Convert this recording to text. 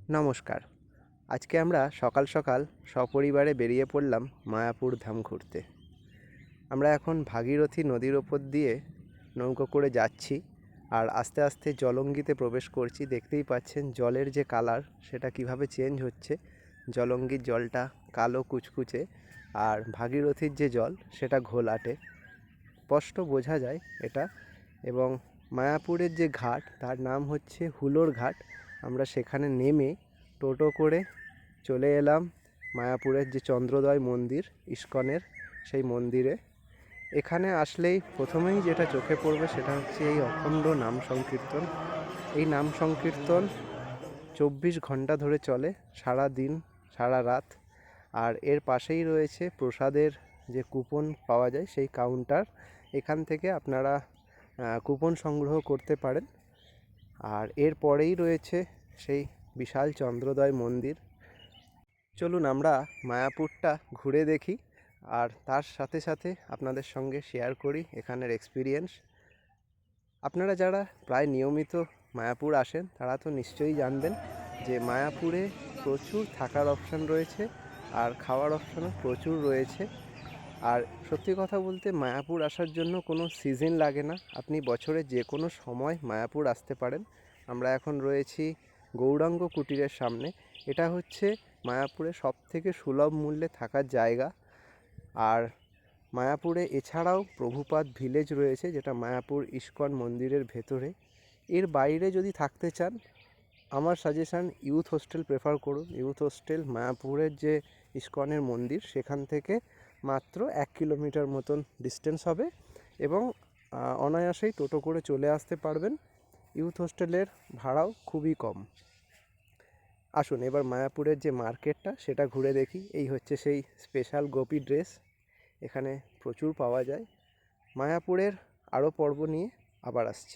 নমস্কার। আজকে আমরা সকাল সকাল সপরিবারে বেরিয়ে পড়লাম মায়াপুর ধাম ঘুরতে। আমরা এখন ভাগীরথী নদীর ওপর দিয়ে নৌকো করে যাচ্ছি আর আস্তে আস্তে জলঙ্গিতে প্রবেশ করছি। দেখতেই পাচ্ছেন জলের যে কালার সেটা কিভাবে চেঞ্জ হচ্ছে। জলঙ্গির জলটা কালো কুচকুচে আর ভাগীরথীর যে জল সেটা ঘোলাটে, স্পষ্ট বোঝা যায় এটা। এবং মায়াপুরের যে ঘাট তার নাম হচ্ছে হুলোর ঘাট। আমরা সেখানে নেমে টোটো করে চলে এলাম মায়াপুরের যে চন্দ্রোদয় মন্দির ইস্কনের সেই মন্দিরে। এখানে আসলেই প্রথমেই যেটা চোখে পড়বে সেটা হচ্ছে এই অখণ্ড নাম সংকীর্তন। এই নাম সংকীর্তন 24 ঘন্টা ধরে চলে, সারা দিন সারা রাত। আর এর পাশেই রয়েছে প্রসাদের যে কুপন পাওয়া যায় সেই কাউন্টার। এখান থেকে আপনারা কুপন সংগ্রহ করতে পারেন। আর এর পরেই রয়েছে সেই বিশাল চন্দ্রোদয় মন্দির। চলুন আমরা মায়াপুরটা ঘুরে দেখি আর তার সাথে সাথে আপনাদের সঙ্গে শেয়ার করি এখানের এক্সপিরিয়েন্স। আপনারা যারা প্রায় নিয়মিত মায়াপুর আসেন তারা তো নিশ্চয়ই জানবেন যে মায়াপুরে প্রচুর থাকার অপশান রয়েছে আর খাওয়ার অপশানও প্রচুর রয়েছে। আর সত্যি কথা বলতে মায়াপুর আসার জন্য কোনো সিজন লাগে না, আপনি বছরের যে কোনো সময় মায়াপুর আসতে পারেন। আমরা এখন রয়েছি গৌরাঙ্গ কুটিরের সামনে। এটা হচ্ছে মায়াপুরে সবথেকে সুলভ মূল্যে থাকার জায়গা। আর মায়াপুরে এছাড়াও প্রভুপাদ ভিলেজ রয়েছে, যেটা মায়াপুর ইস্কন মন্দিরের ভেতরে। এর বাইরে যদি থাকতে চান আমার সাজেশান ইউথ হোস্টেল প্রেফার করুন। ইউথ হোস্টেল মায়াপুরের যে ইস্কনের মন্দির সেখান থেকে মাত্র 1 কিলোমিটার মতন ডিস্টেন্স হবে এবং অনায়াসেই টোটো করে চলে আসতে পারবেন। ইউথ হোস্টেলের ভাড়াও খুবই কম। আসুন এবার মায়াপুরের যে মার্কেটটা সেটা ঘুরে দেখি। এই হচ্ছে সেই স্পেশাল গোপী ড্রেস, এখানে প্রচুর পাওয়া যায়। মায়াপুরের আরও পর্ব নিয়ে আবার আসছি।